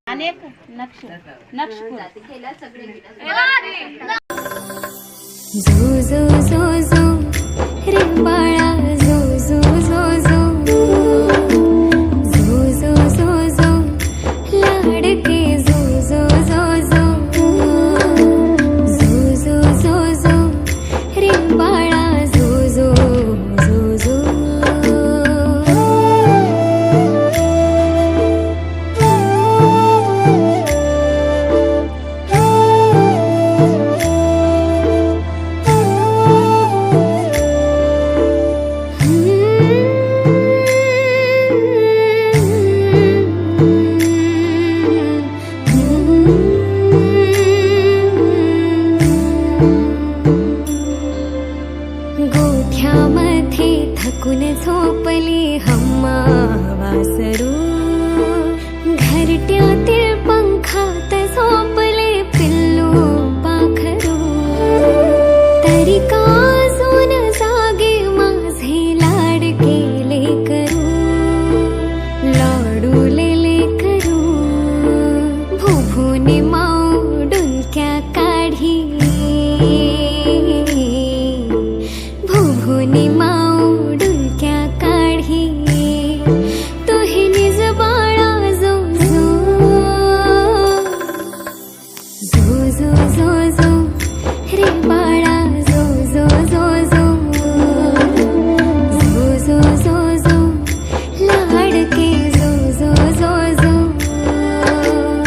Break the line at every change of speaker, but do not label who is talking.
अनेक नक्ष
झो झो झो झो रे बाळा झो झो झो झो झो झो झो झो लाडके झो झो झो झो झो झो झो झो रे बाळा झो झो झो झो गोठ्यामध्ये थकून झोपली हम्मा वासरू घरट्यातील पंखात झोप